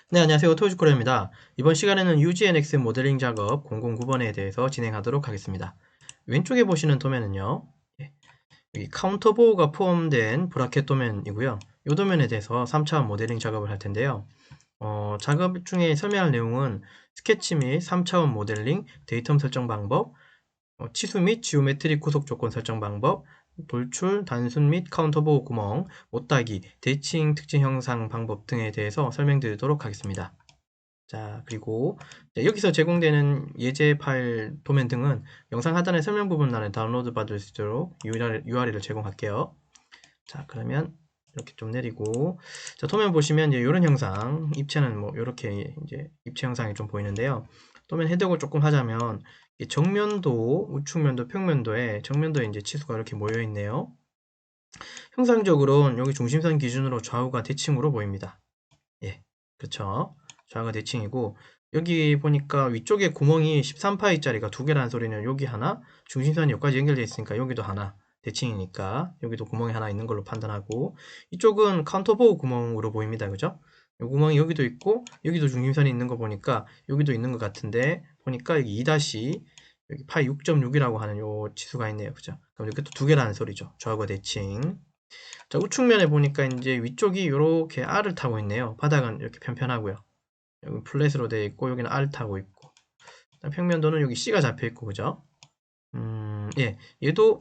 네, 안녕하세요. 토요주코리아입니다. 이번 시간에는 UGNX 모델링 작업 009번에 대해서 진행하도록 하겠습니다. 왼쪽에 보시는 도면은요, 여기 카운터 보호가 포함된 브라켓 도면이고요. 이 도면에 대해서 3차원 모델링 작업을 할 텐데요. 작업 중에 설명할 내용은 스케치 및 3차원 모델링, 데이텀 설정 방법, 치수 및 지오메트릭 구속 조건 설정 방법, 돌출, 단순 및 카운터 보호 구멍, 못따기, 대칭 특징 형상 방법 등에 대해서 설명드리도록 하겠습니다. 자, 그리고 여기서 제공되는 예제 파일 도면 등은 영상 하단의 설명 부분란에 다운로드 받을 수 있도록 URL을 제공할게요. 자, 그러면 이렇게 좀 내리고, 자, 도면 보시면 이제 이런 형상, 입체는 뭐 이렇게 이제 입체 형상이 좀 보이는데요. 도면 해석을 조금 하자면 정면도, 우측면도, 평면도에 정면도에 이제 치수가 이렇게 모여 있네요. 형상적으로는 여기 중심선 기준으로 좌우가 대칭으로 보입니다. 예, 그렇죠. 좌우가 대칭이고 여기 보니까 위쪽에 구멍이 13파이짜리가 두 개라는 소리는 여기 하나, 중심선이 여기까지 연결되어 있으니까 여기도 하나, 대칭이니까 여기도 구멍이 하나 있는 걸로 판단하고 이쪽은 카운터보호 구멍으로 보입니다. 그죠? 이 구멍이 여기도 있고 여기도 중심선이 있는 거 보니까 여기도 있는 것 같은데 보니까 여기 2 여기 파이 6.6이라고 하는 요 치수가 있네요. 그죠? 그럼 이것도 두 개라는 소리죠. 좌우가 대칭. 자, 우측면에 보니까 이제 위쪽이 이렇게 R을 타고 있네요. 바닥은 이렇게 편편하고요. 여기 플랫으로 되어 있고 여기는 R 타고 있고 평면도는 여기 C가 잡혀 있고 그죠? 예, 얘도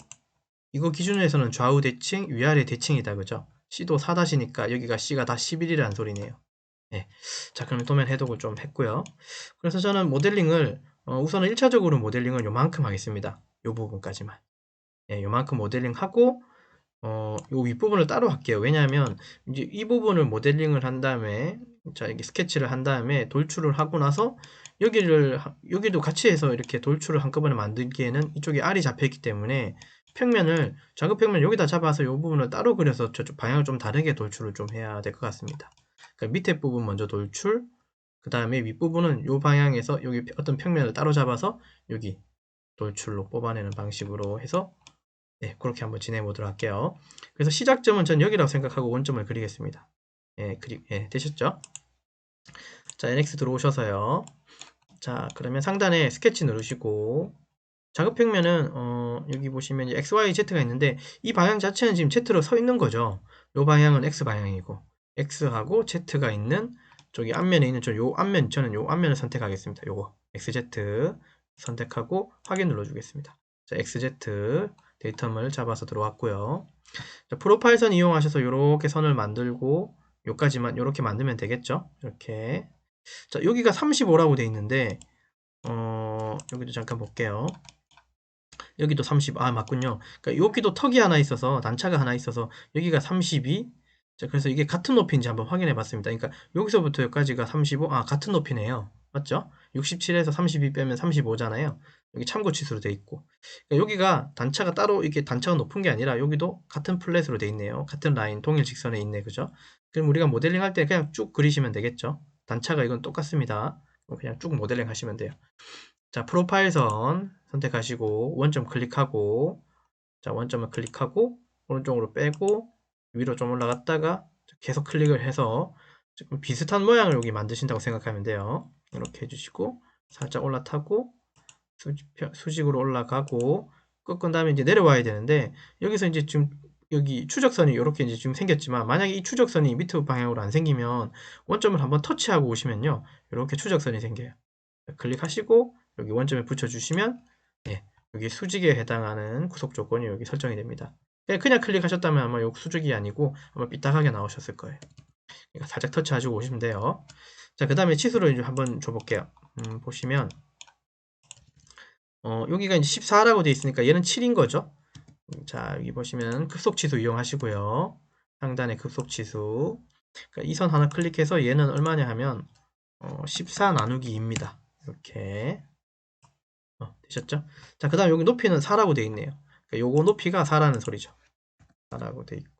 이거 기준에서는 좌우 대칭, 위아래 대칭이다 그죠? C도 4-니까 여기가 C가 다 11이라는 소리네요. 예. 자, 그럼 도면 해독을 좀 했고요. 그래서 저는 모델링을 우선은 1차적으로 모델링은 요만큼 하겠습니다. 요 부분까지만. 예, 요만큼 모델링 하고 요 윗부분을 따로 할게요. 왜냐하면 이제 이 부분을 모델링을 한 다음에 자, 이게 스케치를 한 다음에 돌출을 하고 나서 여기도 같이 해서 이렇게 돌출을 한꺼번에 만들기에는 이쪽에 R이 잡혀 있기 때문에 평면을 작업 평면 여기다 잡아서 이 부분을 따로 그려서 저쪽 방향을 좀 다르게 돌출을 좀 해야 될 것 같습니다. 그러니까 밑에 부분 먼저 돌출, 그 다음에 윗부분은 이 방향에서 여기 어떤 평면을 따로 잡아서 여기 돌출로 뽑아내는 방식으로 해서 네, 그렇게 한번 진행해 보도록 할게요. 그래서 시작점은 전 여기라고 생각하고 원점을 그리겠습니다. 예, 되셨죠? 자, NX 들어오셔서요. 자, 그러면 상단에 스케치 누르시고 작업 평면은 여기 보시면 X, Y, Z가 있는데 이 방향 자체는 지금 Z로 서 있는 거죠. 이 방향은 X 방향이고 X하고 Z가 있는 저기 앞면에 있는 저는 요 앞면을 선택하겠습니다. 요거 XZ 선택하고 확인 눌러주겠습니다. 자, XZ 데이터를 잡아서 들어왔고요. 자, 프로파일선 이용하셔서 이렇게 선을 만들고 요까지만 이렇게 만들면 되겠죠. 이렇게 자, 여기가 35라고 돼 있는데 여기도 잠깐 볼게요. 여기도 30, 맞군요. 그러니까 여기도 턱이 하나 있어서, 단차가 하나 있어서, 여기가 32. 자, 그래서 이게 같은 높이인지 한번 확인해 봤습니다. 그러니까 여기서부터 여기까지가 35, 같은 높이네요. 맞죠? 67에서 32 빼면 35잖아요. 여기 참고 치수로 돼 있고. 그러니까 여기가 단차가 따로, 이게 단차가 높은 게 아니라 여기도 같은 플랫으로 돼 있네요. 같은 라인, 동일 직선에 있네. 그죠? 그럼 우리가 모델링 할 때 그냥 쭉 그리시면 되겠죠? 단차가 이건 똑같습니다. 그냥 쭉 모델링 하시면 돼요. 자, 프로파일 선 선택하시고 원점 클릭하고 자, 원점을 클릭하고 오른쪽으로 빼고 위로 좀 올라갔다가 계속 클릭을 해서 조금 비슷한 모양을 여기 만드신다고 생각하면 돼요. 이렇게 해주시고 살짝 올라타고 수직으로 올라가고 꺾은 다음에 이제 내려와야 되는데 여기서 이제 지금 여기 추적선이 이렇게 이제 지금 생겼지만 만약에 이 추적선이 밑에 방향으로 안 생기면 원점을 한번 터치하고 오시면요 이렇게 추적선이 생겨요. 클릭하시고 여기 원점에 붙여주시면 예, 여기 수직에 해당하는 구속 조건이 여기 설정이 됩니다. 그냥 클릭하셨다면 아마 요 수직이 아니고 아마 삐딱하게 나오셨을 거예요. 그러니까 살짝 터치하시고 오시면 돼요. 자, 그 다음에 치수를 이제 한번 줘볼게요. 보시면 여기가 이제 14라고 되어 있으니까 얘는 7인 거죠. 자, 여기 보시면 급속치수 이용하시고요. 상단에 급속치수. 그러니까 이 선 하나 클릭해서 얘는 얼마냐 하면 14 나누기 2입니다. 이렇게 되셨죠? 자, 그 다음 여기 높이는 4라고 되어 있네요. 그러니까 요거 높이가 4라는 소리죠. 4라고 되어 있고.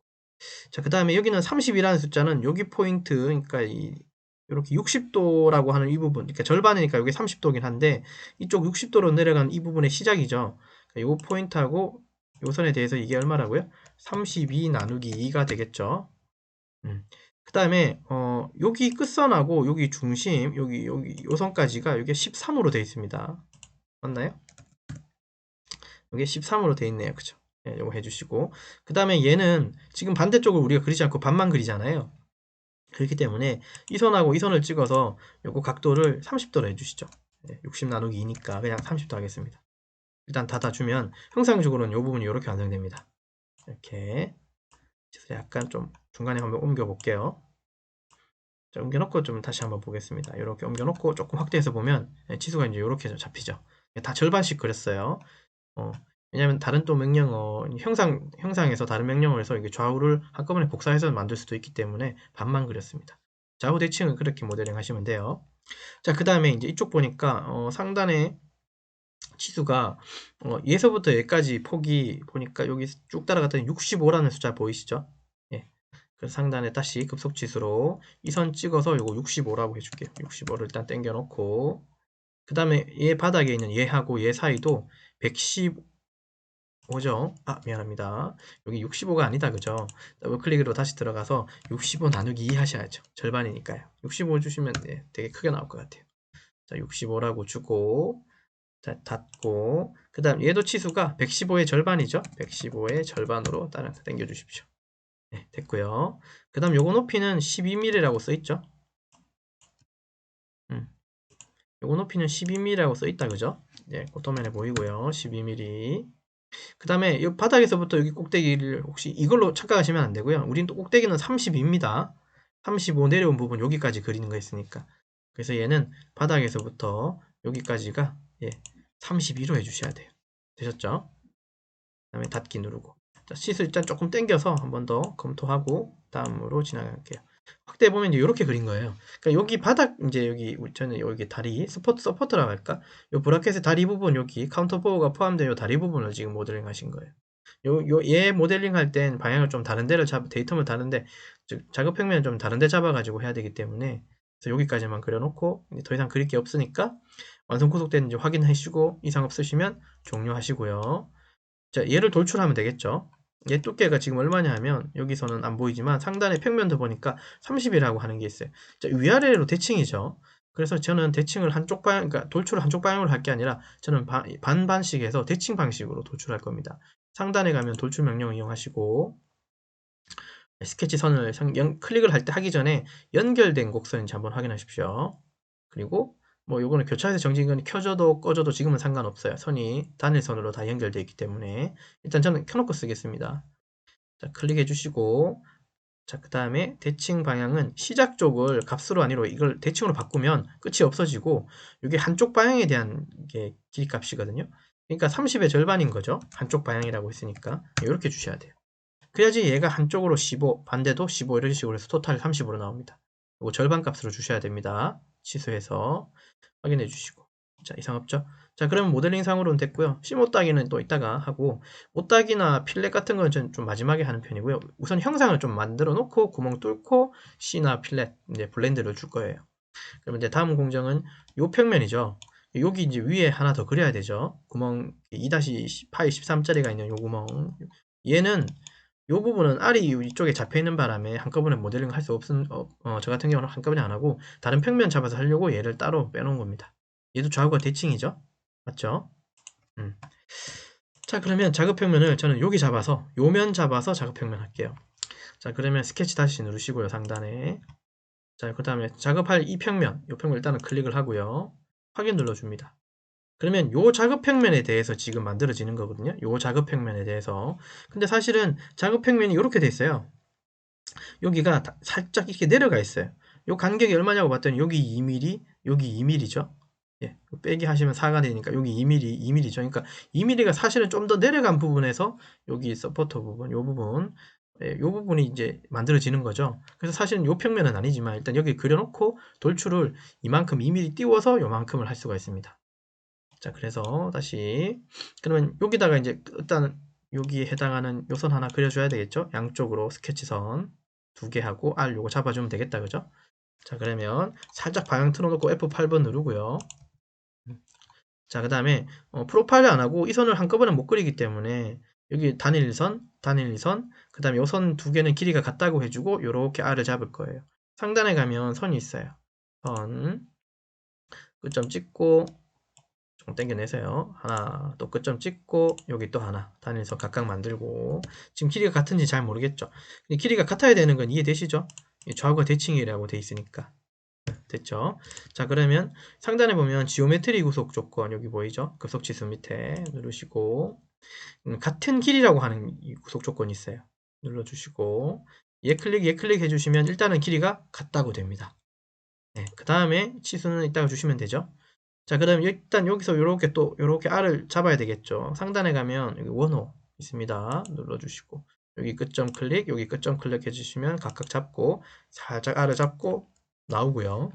자, 그 다음에 여기는 30이라는 숫자는 여기 포인트, 그러니까 이렇게 60도라고 하는 이 부분, 그러니까 절반이니까 여기 30도긴 한데 이쪽 60도로 내려간 이 부분의 시작이죠. 그러니까 요 포인트하고 요 선에 대해서 이게 얼마라고요? 32 나누기 2가 되겠죠. 음. 그 다음에 여기 끝선하고 여기 중심 여기 요 선까지가 이게 13으로 되어 있습니다. 맞나요? 이게 13으로 되어 있네요. 그죠? 예, 요거 해주시고 그 다음에 얘는 지금 반대쪽을 우리가 그리지 않고 반만 그리잖아요. 그렇기 때문에 이 선하고 이 선을 찍어서 요거 각도를 30도로 해주시죠. 60 나누기 2니까 그냥 30도 하겠습니다. 일단 닫아주면 형상적으로는 이 부분이 이렇게 완성됩니다. 이렇게 약간 좀 중간에 한번 옮겨 볼게요. 자, 옮겨놓고 좀 다시 한번 보겠습니다. 이렇게 옮겨놓고 조금 확대해서 보면 치수가 이제 이렇게 잡히죠. 다 절반씩 그렸어요. 왜냐면 다른 또 명령어 형상에서 다른 명령어를 해서 이게 좌우를 한꺼번에 복사해서 만들 수도 있기 때문에 반만 그렸습니다. 좌우 대칭은 그렇게 모델링 하시면 돼요. 자, 그 다음에 이제 이쪽 보니까 상단에 치수가 얘서부터 얘까지 폭이 보니까 여기 쭉 따라갔더니 65라는 숫자 보이시죠? 예. 그래서 상단에 다시 급속치수로 이 선 찍어서 요거 65라고 해줄게요. 65를 일단 당겨 놓고 그 다음에 얘 바닥에 있는 얘하고 얘 사이도 115죠? 아, 미안합니다. 여기 65가 아니다, 그죠? 더블 클릭으로 다시 들어가서 65 나누기 2 하셔야죠. 절반이니까요. 65 주시면 되게 크게 나올 것 같아요. 자, 65라고 주고 자, 닫고 그 다음 얘도 치수가 115의 절반이죠. 115의 절반으로 따라서 당겨 주십시오. 네, 됐고요. 그 다음 요거 높이는 12mm라고 써있죠. 요거 높이는 12mm라고 써있다, 그죠? 네, 꽃도면에 보이고요. 12mm. 그 다음에 이 바닥에서부터 여기 꼭대기를 혹시 이걸로 착각하시면 안 되고요. 우린 또 꼭대기는 32입니다. 35 내려온 부분 여기까지 그리는 거 있으니까. 그래서 얘는 바닥에서부터 여기까지가 32로 해주셔야 돼요. 되셨죠? 그 다음에 닫기 누르고. 자, 시술 일단 조금 당겨서 한 번 더 검토하고 다음으로 지나갈게요. 확대해 보면 이제 이렇게 그린 거예요. 그러니까 여기 바닥 이제 여기 저는 여기 다리 서포터라고 할까? 요 브라켓의 다리 부분 여기 카운터 보호가 포함된 요 다리 부분을 지금 모델링 하신 거예요. 얘 모델링 할 땐 방향을 좀 다른 데를 데이터를 다른데 즉 작업 평면을 좀 다른 데 잡아가지고 해야 되기 때문에 그래서 여기까지만 그려놓고 더 이상 그릴 게 없으니까 완성 구속되는지 확인해 주시고 이상 없으시면 종료하시고요. 자, 얘를 돌출하면 되겠죠. 얘 두께가 지금 얼마냐 하면 여기서는 안 보이지만 상단의 평면도 보니까 30이라고 하는 게 있어요. 자, 위아래로 대칭이죠. 그래서 저는 대칭을 한쪽 방향, 그러니까 돌출을 한쪽 방향으로 할 게 아니라 저는 반반씩해서 대칭 방식으로 돌출할 겁니다. 상단에 가면 돌출 명령을 이용하시고 스케치 선을 클릭을 할 때 하기 전에 연결된 곡선인지 한번 확인하십시오. 그리고 뭐 요거는 교차해서 정지기관이 켜져도 꺼져도 지금은 상관없어요. 선이 단일선으로 다 연결되어 있기 때문에 일단 저는 켜놓고 쓰겠습니다. 자, 클릭해 주시고 자, 그 다음에 대칭 방향은 시작 쪽을 값으로 아니로 이걸 대칭으로 바꾸면 끝이 없어지고 이게 한쪽 방향에 대한 게 길이 값이거든요. 그러니까 30의 절반인 거죠. 한쪽 방향이라고 했으니까 이렇게 주셔야 돼요. 그래야지 얘가 한쪽으로 15, 반대도 15 이런 식으로 해서 토탈 30으로 나옵니다. 이거 절반 값으로 주셔야 됩니다. 취소해서 확인해 주시고. 자, 이상 없죠? 자, 그러면 모델링 상으로는 됐고요. 심5 따기는 또 이따가 하고, 못 따기나 필렛 같은 건 좀 마지막에 하는 편이고요. 우선 형상을 좀 만들어 놓고 구멍 뚫고 C나 필렛, 이제 블렌드를 줄 거예요. 그러면 이제 다음 공정은 요 평면이죠. 여기 이제 위에 하나 더 그려야 되죠. 구멍 2-파이 13짜리가 있는 요 구멍. 얘는 요 부분은 알이 이쪽에 잡혀 있는 바람에 한꺼번에 모델링 할 수 없은 저 같은 경우는 한꺼번에 안 하고 다른 평면 잡아서 하려고 얘를 따로 빼놓은 겁니다. 얘도 좌우가 대칭이죠. 맞죠? 자, 그러면 작업 평면을 저는 여기 잡아서 요면 잡아서 작업 평면 할게요. 자, 그러면 스케치 다시 누르시고요. 상단에. 자, 그 다음에 작업할 이 평면, 요 평면 일단은 클릭을 하고요. 확인 눌러줍니다. 그러면 요 작업 평면에 대해서 지금 만들어지는 거거든요. 요 작업 평면에 대해서. 근데 사실은 작업 평면이 이렇게 돼 있어요. 여기가 살짝 이렇게 내려가 있어요. 요 간격이 얼마냐고 봤더니 여기 2mm, 여기 2mm죠. 예, 빼기 하시면 4가 되니까 여기 2mm, 2mm죠. 그러니까 2mm가 사실은 좀 더 내려간 부분에서 여기 서포터 부분, 요 부분, 요 부분이 이제 만들어지는 거죠. 그래서 사실은 요 평면은 아니지만 일단 여기 그려놓고 돌출을 이만큼 2mm 띄워서 요만큼을 할 수가 있습니다. 자, 그래서 다시 그러면 여기다가 이제 일단 여기에 해당하는 요선 하나 그려줘야 되겠죠. 양쪽으로 스케치선 2개 하고 R 요거 잡아주면 되겠다, 그죠? 자, 그러면 살짝 방향 틀어놓고 F8번 누르고요. 자, 그 다음에 프로파일을 안 하고 이 선을 한꺼번에 못 그리기 때문에 여기 단일선, 단일선, 그 다음에 요 선 두 개는 길이가 같다고 해주고 요렇게 R을 잡을 거예요. 상단에 가면 선이 있어요. 선, 끝점 찍고 좀 당겨내세요. 하나, 또 끝점 찍고 여기 또 하나, 단일선 각각 만들고. 지금 길이가 같은지 잘 모르겠죠. 근데 길이가 같아야 되는 건 이해되시죠? 좌우가 대칭이라고 돼 있으니까. 됐죠? 자, 그러면 상단에 보면 지오메트리 구속 조건 여기 보이죠? 급속지수 밑에 누르시고 같은 길이라고 하는 이 구속 조건이 있어요. 눌러주시고 얘 클릭 해주시면 일단은 길이가 같다고 됩니다. 네, 그 다음에 치수는 이따가 주시면 되죠. 자, 그다음 일단 여기서 요렇게 R을 잡아야 되겠죠. 상단에 가면 여기 원호 있습니다. 눌러주시고 여기 끝점 클릭, 여기 끝점 클릭 해주시면 각각 잡고 살짝 R을 잡고 나오고요.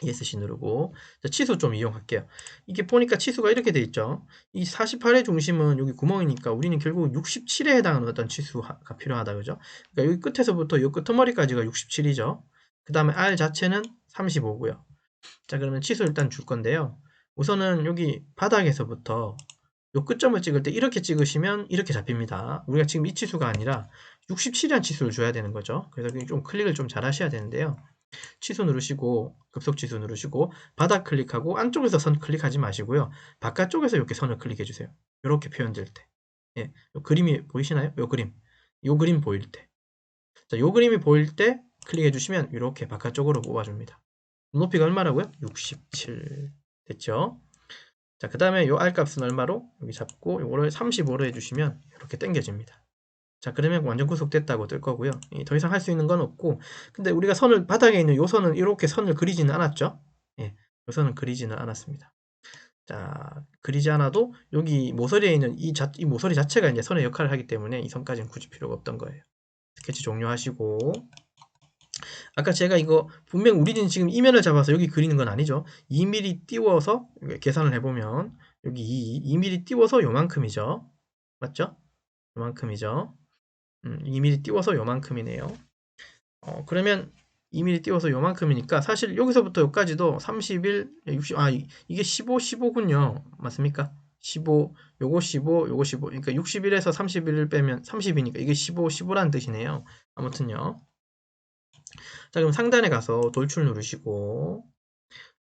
ESC 누르고 자, 치수 좀 이용할게요. 이게 보니까 치수가 이렇게 돼 있죠. 이 48의 중심은 여기 구멍이니까 우리는 결국 67에 해당하는 어떤 치수가 필요하다 그죠? 그러니까 여기 끝에서부터 이 끄트머리까지가 67이죠. 그 다음에 R 자체는 35고요. 자, 그러면 치수 일단 줄 건데요. 우선은 여기 바닥에서부터 요 끝점을 찍을 때 이렇게 찍으시면 이렇게 잡힙니다. 우리가 지금 이 치수가 아니라 67이라는 치수를 줘야 되는 거죠. 그래서 좀 클릭을 좀 잘 하셔야 되는데요. 취소 누르시고 급속 취소 누르시고 바닥 클릭하고 안쪽에서 선 클릭하지 마시고요. 바깥쪽에서 이렇게 선을 클릭해 주세요. 이렇게 표현될 때. 예, 요 그림이 보이시나요? 요 그림. 요 그림 보일 때. 자, 요 그림이 보일 때 클릭해 주시면 이렇게 바깥쪽으로 뽑아줍니다. 높이가 얼마라고요? 67. 됐죠? 자, 그 다음에 요 R 값은 얼마로? 여기 잡고 요거를 35로 해주시면 이렇게 당겨집니다. 자, 그러면 완전 구속됐다고 뜰 거고요. 더 이상 할 수 있는 건 없고, 근데 우리가 선을 바닥에 있는 요 선은 이렇게 선을 그리지는 않았죠. 예, 요 선은 그리지는 않았습니다. 자, 그리지 않아도 여기 모서리에 있는 이 모서리 자체가 이제 선의 역할을 하기 때문에 이 선까지는 굳이 필요가 없던 거예요. 스케치 종료하시고, 아까 제가 이거 분명 우리는 지금 이면을 잡아서 여기 그리는 건 아니죠. 2mm 띄워서 계산을 해보면 여기 2mm 띄워서 요만큼이죠. 맞죠? 요만큼이죠. 2mm 띄워서 요만큼이네요. 그러면 2mm 띄워서 요만큼이니까 사실 여기서부터 여기까지도 31, 60, 이게 15, 15군요. 맞습니까? 15, 요거 15, 요거 15. 그러니까 61에서 31을 빼면 30이니까 이게 15, 15라는 뜻이네요. 아무튼요. 자, 그럼 상단에 가서 돌출 누르시고,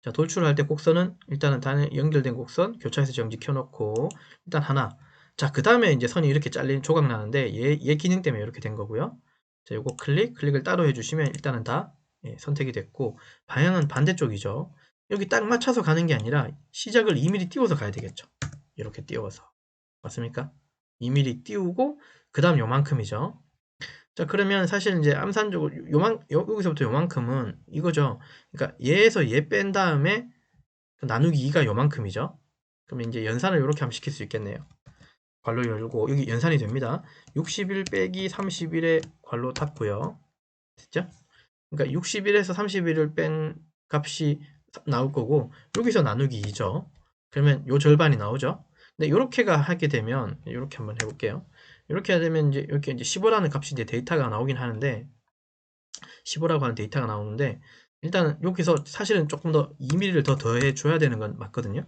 자, 돌출할 때 곡선은 일단은 연결된 곡선 교차해서 정지 켜놓고, 일단 하나. 자, 그 다음에 이제 선이 이렇게 잘린 조각 나는데, 얘 기능 때문에 이렇게 된 거고요. 자, 요거 클릭을 따로 해주시면 일단은 다 선택이 됐고, 방향은 반대쪽이죠. 여기 딱 맞춰서 가는 게 아니라, 시작을 2mm 띄워서 가야 되겠죠. 이렇게 띄워서. 맞습니까? 2mm 띄우고, 그 다음 요만큼이죠. 자, 그러면 사실 이제 암산적으로 여기서부터 요만큼은 이거죠. 그러니까 얘에서 얘 뺀 다음에 나누기 2가 요만큼이죠. 그러면 이제 연산을 이렇게 하면 시킬 수 있겠네요. 괄호 열고 여기 연산이 됩니다. 61 빼기 31에 괄호 닫고요. 됐죠? 그러니까 61에서 31을 뺀 값이 나올 거고 여기서 나누기 2죠. 그러면 요 절반이 나오죠. 근데 이렇게가 하게 되면 이렇게 한번 해볼게요. 이렇게 하게 되면 이제 이렇게 이제 15라는 값이 이제 데이터가 나오긴 하는데 15라고 하는 데이터가 나오는데 일단은 여기서 사실은 조금 더 2mm를 더 더해 줘야 되는 건 맞거든요.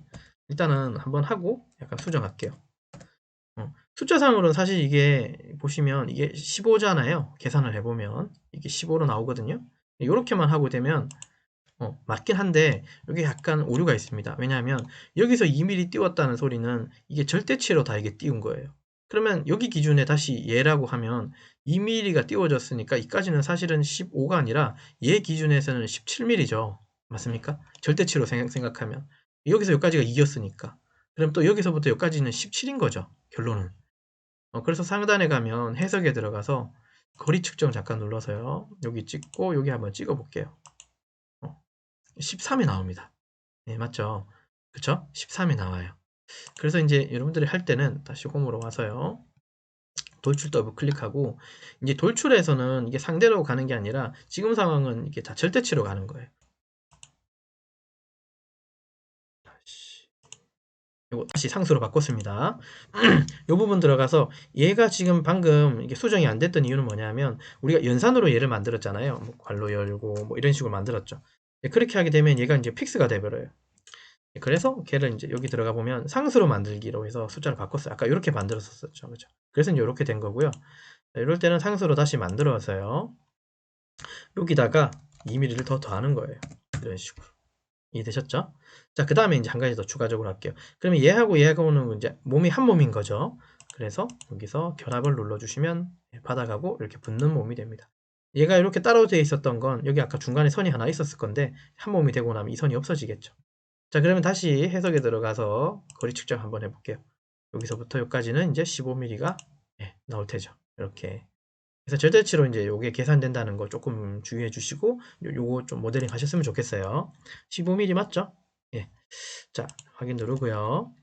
일단은 한번 하고 약간 수정할게요. 숫자상으로는 사실 이게 보시면 이게 15잖아요. 계산을 해보면 이게 15로 나오거든요. 이렇게만 하고 되면 맞긴 한데 여기 약간 오류가 있습니다. 왜냐하면 여기서 2mm 띄웠다는 소리는 이게 절대치로 다 이게 띄운 거예요. 그러면 여기 기준에 다시 얘라고 하면 2mm가 띄워졌으니까 이까지는 사실은 15가 아니라 얘 기준에서는 17mm죠. 맞습니까? 절대치로 생각하면 여기서 여기까지가 2였으니까 그럼 또 여기서부터 여기까지는 17인 거죠. 결론은. 그래서 상단에 가면 해석에 들어가서 거리 측정 잠깐 눌러서요. 여기 찍고 여기 한번 찍어 볼게요. 13이 나옵니다. 네, 맞죠? 그쵸? 13이 나와요. 그래서 이제 여러분들이 할 때는 다시 홈으로 와서요. 돌출 더블 클릭하고 이제 돌출에서는 이게 상대로 가는 게 아니라 지금 상황은 이게 다 절대치로 가는 거예요. 이거 다시 상수로 바꿨습니다. 이 부분 들어가서 얘가 지금 방금 이게 수정이 안 됐던 이유는 뭐냐면 우리가 연산으로 얘를 만들었잖아요. 뭐 괄호 열고 뭐 이런 식으로 만들었죠. 그렇게 하게 되면 얘가 이제 픽스가 돼버려요. 그래서 걔를 이제 여기 들어가 보면 상수로 만들기로 해서 숫자를 바꿨어요. 아까 이렇게 만들었었죠. 그죠? 그래서 이제 이렇게 된 거고요. 자, 이럴 때는 상수로 다시 만들어서요. 여기다가 2mm를 더 더하는 거예요. 이런 식으로. 이해되셨죠? 자, 그 다음에 이제 한 가지 더 추가적으로 할게요. 그러면 얘하고 얘하고는 이제 몸이 한 몸인 거죠. 그래서 여기서 결합을 눌러주시면 바닥하고 이렇게 붙는 몸이 됩니다. 얘가 이렇게 따로 되어 있었던 건 여기 아까 중간에 선이 하나 있었을 건데 한 몸이 되고 나면 이 선이 없어지겠죠. 자, 그러면 다시 해석에 들어가서 거리 측정 한번 해볼게요. 여기서부터 여기까지는 이제 15mm가 나올 테죠. 이렇게. 그래서 절대치로 이제 요게 계산된다는 거 조금 주의해 주시고 요거 좀 모델링 하셨으면 좋겠어요. 15mm 맞죠? 예. 자, 확인 누르고요.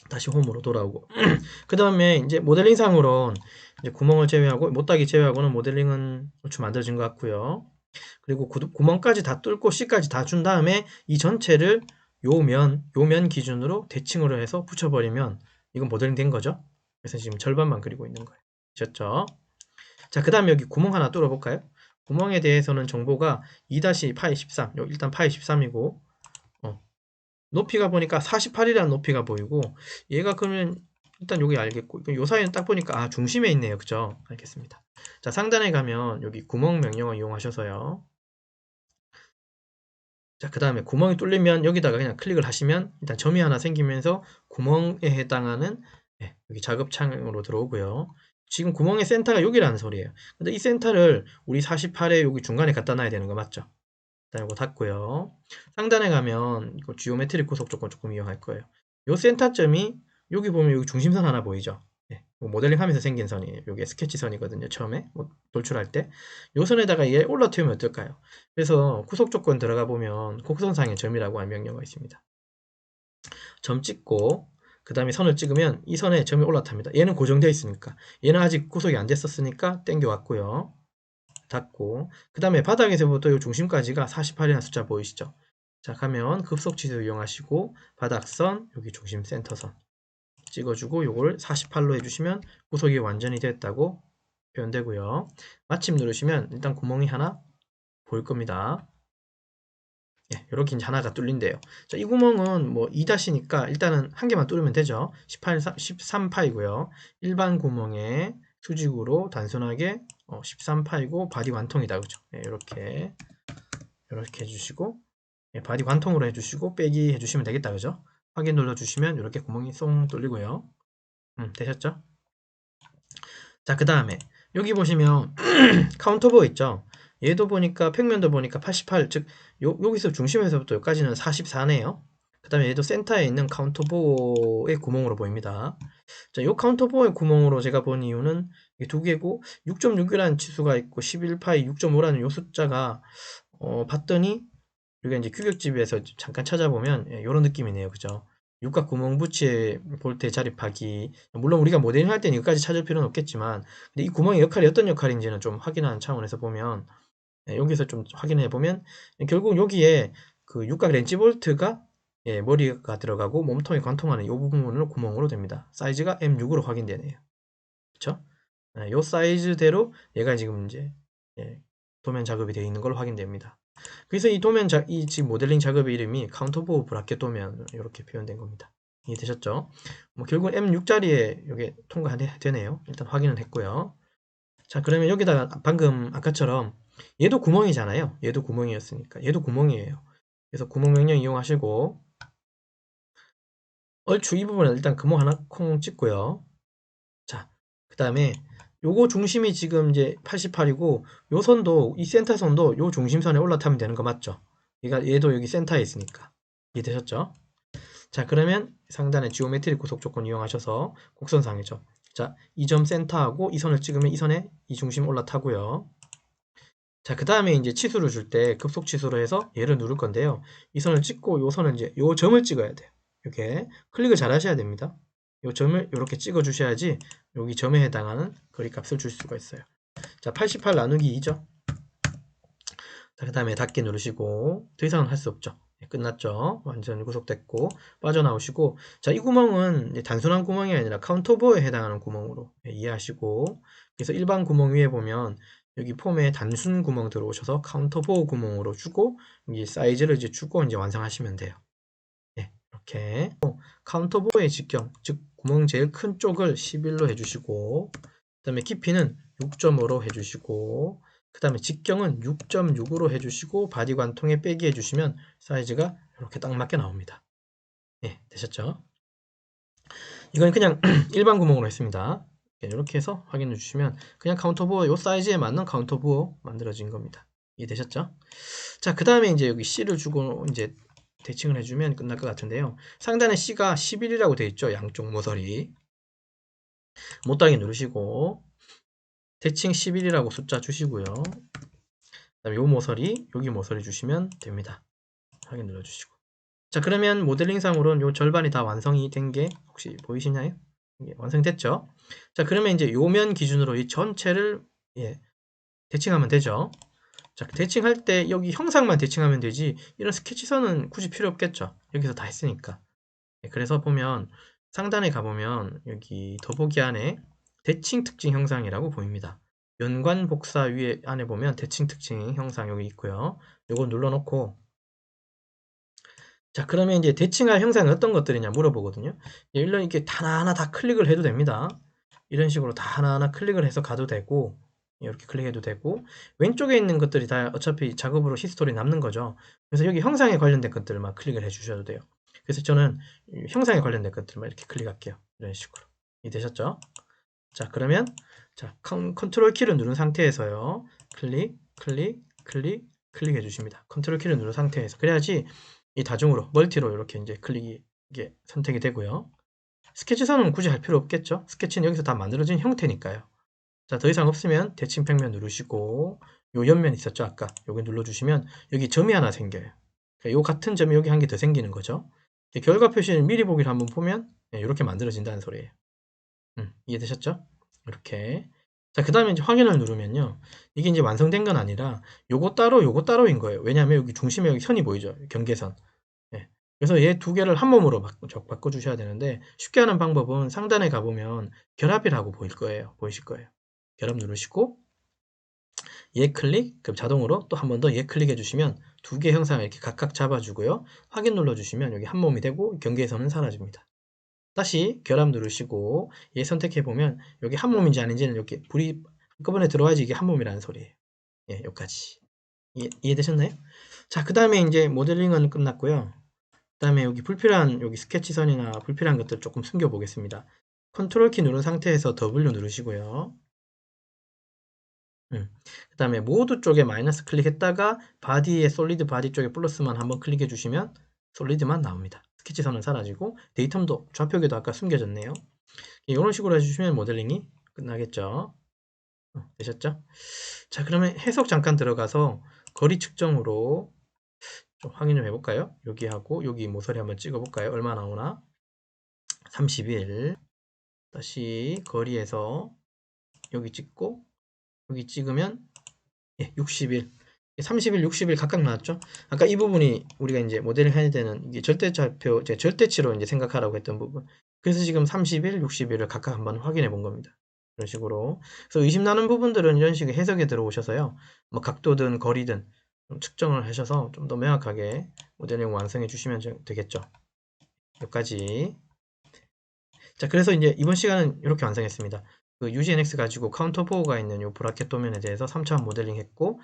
다시 홈으로 돌아오고. 그 다음에 이제 모델링상으론 이제 구멍을 제외하고 못따기 제외하고는 모델링은 얼추 만들어진 것 같고요. 그리고 구멍까지 다 뚫고 C까지 다 준 다음에 이 전체를 요 면 기준으로 대칭으로 해서 붙여버리면 이건 모델링 된 거죠. 그래서 지금 절반만 그리고 있는 거예요. 됐죠? 자, 그 다음에 여기 구멍 하나 뚫어볼까요? 구멍에 대해서는 정보가 2-파이13, 일단 파이13이고 높이가 보니까 48이라는 높이가 보이고 얘가 그러면 일단 여기 알겠고 요 사이는 딱 보니까 중심에 있네요. 그죠? 알겠습니다. 자, 상단에 가면 여기 구멍 명령어 이용하셔서요. 자, 그 다음에 구멍이 뚫리면 여기다가 그냥 클릭을 하시면 일단 점이 하나 생기면서 구멍에 해당하는 여기 작업창으로 들어오고요. 지금 구멍의 센터가 여기라는 소리예요. 근데 이 센터를 우리 48에 여기 중간에 갖다 놔야 되는 거 맞죠? 일단 이거 닫고요. 상단에 가면 이거 지오메트릭 구속 조건 조금 이용할 거예요. 요 센터점이 여기 보면 여기 중심선 하나 보이죠? 모델링 하면서 생긴 선이에요. 이게 스케치 선이거든요. 처음에 돌출할 때. 요 선에다가 얘 올라트우면 어떨까요? 그래서 구속 조건 들어가 보면 곡선상의 점이라고 하는 명령어가 있습니다. 점 찍고 그 다음에 선을 찍으면 이 선에 점이 올라탑니다. 얘는 고정되어 있으니까. 얘는 아직 구속이 안 됐었으니까 땡겨왔고요. 닫고 그 다음에 바닥에서부터 이 중심까지가 48이라는 숫자 보이시죠? 자, 가면 급속치수 이용하시고 바닥선 여기 중심 센터선 찍어주고 요걸 48로 해주시면 구속이 완전히 됐다고 표현되고요. 마침 누르시면 일단 구멍이 하나 보일 겁니다. 이렇게 이제 하나가 뚫린대요. 자, 이 구멍은 뭐 2-니까 일단은 한 개만 뚫으면 되죠. 13파이고요. 일반 구멍에 수직으로 단순하게 13파이고 바디 완통이다. 그죠? 이렇게 해주시고 바디 완통으로 해주시고 빼기 해주시면 되겠다. 그죠? 확인 눌러주시면 이렇게 구멍이 쏙 뚫리고요. 되셨죠? 자, 그 다음에 여기 보시면 카운터보 있죠? 얘도 보니까 평면도 보니까 88, 즉 여기서 중심에서부터 여기까지는 44네요. 그 다음에 얘도 센터에 있는 카운터보의 구멍으로 보입니다. 자, 요 카운터보의 구멍으로 제가 본 이유는 이게 두 개고 6.6이라는 치수가 있고 11파이 6.5라는 요 숫자가 봤더니 이게 이제 규격집에서 잠깐 찾아보면 이런 느낌이네요. 그죠? 육각 구멍 부치에 볼트에 자립하기. 물론 우리가 모델링 할 때는 이것까지 찾을 필요는 없겠지만 근데 이 구멍의 역할이 어떤 역할인지는 좀 확인하는 차원에서 보면 여기서 좀 확인해 보면 결국 여기에 그 육각 렌치 볼트가 머리가 들어가고 몸통에 관통하는 이 부분을 구멍으로 됩니다. 사이즈가 M6으로 확인되네요. 그쵸? 이 사이즈대로 얘가 지금 이제 도면 작업이 되어 있는 걸로 확인됩니다. 그래서 이 지금 모델링 작업의 이름이 카운터보우 브라켓 도면 이렇게 표현된 겁니다. 이해되셨죠? 뭐 결국 M6짜리에 이게 통과되네요. 일단 확인은 했고요. 자, 그러면 여기다가 방금 아까처럼 얘도 구멍이잖아요. 얘도 구멍이었으니까 얘도 구멍이에요. 그래서 구멍 명령 이용하시고 얼추 이 부분은 일단 구멍 하나 콩 찍고요. 자, 그 다음에 요거 중심이 지금 이제 88이고 요 선도 이 센터 선도 요 중심선에 올라타면 되는 거 맞죠? 얘도 여기 센터에 있으니까 이해되셨죠? 자, 그러면 상단에 지오메트리 구속 조건 이용하셔서 곡선상이죠. 자, 이 점 센터하고 이 선을 찍으면 이 선에 이 중심 올라타고요. 자, 그 다음에 이제 치수를 줄 때 급속 치수로 해서 얘를 누를 건데요. 이 선을 찍고 요 선을 이제 요 점을 찍어야 돼요. 이렇게 클릭을 잘 하셔야 됩니다. 요 점을 이렇게 찍어 주셔야지 여기 점에 해당하는 거리 값을 줄 수가 있어요. 자, 88 나누기 2죠. 자, 그 다음에 닫기 누르시고 더 이상은 할 수 없죠. 끝났죠. 완전히 구속됐고 빠져나오시고 자, 이 구멍은 단순한 구멍이 아니라 카운터보어에 해당하는 구멍으로 이해하시고 그래서 일반 구멍 위에 보면 여기 폼에 단순 구멍 들어오셔서 카운터보어 구멍으로 주고 여기 사이즈를 이제 주고 이제 완성하시면 돼요. 이렇게 카운터보의 직경, 즉 구멍 제일 큰 쪽을 11로 해주시고, 그 다음에 깊이는 6.5로 해주시고, 그 다음에 직경은 6.6으로 해주시고, 바디 관통에 빼기 해주시면 사이즈가 이렇게 딱 맞게 나옵니다. 예, 되셨죠? 이건 그냥 일반 구멍으로 했습니다. 이렇게 해서 확인해 주시면 그냥 카운터보어 요 사이즈에 맞는 카운터보어 만들어진 겁니다. 이해되셨죠? 자, 그 다음에 이제 여기 C를 주고 이제 대칭을 해주면 끝날 것 같은데요. 상단에 C가 11이라고 되어 있죠. 양쪽 모서리. 못다게 누르시고 대칭 11이라고 숫자 주시고요. 그다음에 요 모서리, 여기 모서리 주시면 됩니다. 확인 눌러주시고. 자, 그러면 모델링상으로는 요 절반이 다 완성이 된 게 혹시 보이시나요? 이게 완성됐죠? 자, 그러면 이제 요면 기준으로 이 전체를 대칭하면 되죠. 자, 대칭할 때 여기 형상만 대칭하면 되지 이런 스케치선은 굳이 필요 없겠죠. 여기서 다 했으니까. 그래서 보면 상단에 가보면 여기 더보기 안에 대칭 특징 형상이라고 보입니다. 연관 복사 위에 안에 보면 대칭 특징 형상 여기 있고요. 요거 눌러놓고 자, 그러면 이제 대칭할 형상이 어떤 것들이냐 물어보거든요. 일단 이렇게 하나하나 다 클릭을 해도 됩니다. 이런 식으로 다 하나하나 클릭을 해서 가도 되고, 이렇게 클릭해도 되고, 왼쪽에 있는 것들이 다 어차피 작업으로 히스토리 남는 거죠. 그래서 여기 형상에 관련된 것들만 클릭을 해 주셔도 돼요. 그래서 저는 형상에 관련된 것들만 이렇게 클릭할게요. 이런 식으로. 이해되셨죠? 자, 그러면, 자, 컨트롤 키를 누른 상태에서요. 클릭, 클릭, 클릭, 클릭해 주십니다. 컨트롤 키를 누른 상태에서. 그래야지 이 다중으로 멀티로 이렇게 이제 클릭이 이게 선택이 되고요. 스케치선은 굳이 할 필요 없겠죠. 스케치는 여기서 다 만들어진 형태니까요. 자, 더 이상 없으면 대칭 평면 누르시고 요 옆면 있었죠. 아까 여기 눌러주시면 여기 점이 하나 생겨요. 그러니까 요 같은 점이 여기 한 개 더 생기는 거죠. 결과 표시를 미리 보기를 한번 보면 이렇게 만들어진다는 소리예요. 이해되셨죠? 이렇게. 자, 그 다음에 이제 확인을 누르면요. 이게 이제 완성된 건 아니라 요거 따로 요거 따로인 거예요. 왜냐하면 여기 중심에 여기 선이 보이죠. 경계선. 예. 그래서 얘 두 개를 한 몸으로 바꿔주셔야 되는데 쉽게 하는 방법은 상단에 가보면 결합이라고 보일 거예요. 보이실 거예요. 결합 누르시고 얘 클릭, 그럼 자동으로 또 한 번 더 얘 클릭해 주시면 두 개 형상을 이렇게 각각 잡아주고요. 확인 눌러주시면 여기 한 몸이 되고 경계선은 사라집니다. 다시 결합 누르시고 얘 선택해 보면 여기 한 몸인지 아닌지는 이렇게 불이 한꺼번에 들어와야지 이게 한 몸이라는 소리예요. 예, 여기까지. 이해되셨나요? 자, 그 다음에 이제 모델링은 끝났고요. 그 다음에 여기 불필요한 여기 스케치선이나 불필요한 것들 조금 숨겨 보겠습니다. 컨트롤 키 누른 상태에서 W 누르시고요. 그 다음에 모두 쪽에 마이너스 클릭했다가 바디에 솔리드 바디 쪽에 플러스만 한번 클릭해 주시면 솔리드만 나옵니다. 스케치선은 사라지고 데이텀도 좌표계도 아까 숨겨졌네요. 이런 식으로 해주시면 모델링이 끝나겠죠. 되셨죠? 자, 그러면 해석 잠깐 들어가서 거리 측정으로 좀 확인 좀 해볼까요? 여기하고 여기 모서리 한번 찍어볼까요? 얼마 나오나? 31 다시 거리에서 여기 찍고 여기 찍으면 61 31, 61 각각 나왔죠? 아까 이 부분이 우리가 이제 모델링 해야 되는 이게 절대좌표, 절대치로 이제 생각하라고 했던 부분. 그래서 지금 31, 61을 각각 한번 확인해 본 겁니다. 이런 식으로. 그래서 의심 나는 부분들은 이런 식의 해석에 들어오셔서요. 뭐 각도든 거리든 좀 측정을 하셔서 좀 더 명확하게 모델링 완성해 주시면 되겠죠. 여기까지. 자, 그래서 이제 이번 시간은 이렇게 완성했습니다. 그 UGNX 가지고 카운터 보호가 있는 이 브라켓 도면에 대해서 3차원 모델링 했고,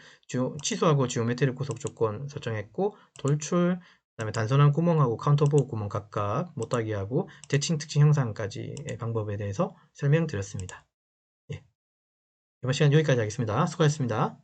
치수하고 지오메트리 구속 조건 설정했고, 돌출, 그다음에 단선한 구멍하고 카운터 보호 구멍 각각 못따기하고 대칭 특징 형상까지의 방법에 대해서 설명드렸습니다. 예. 이번 시간 여기까지 하겠습니다. 수고하셨습니다.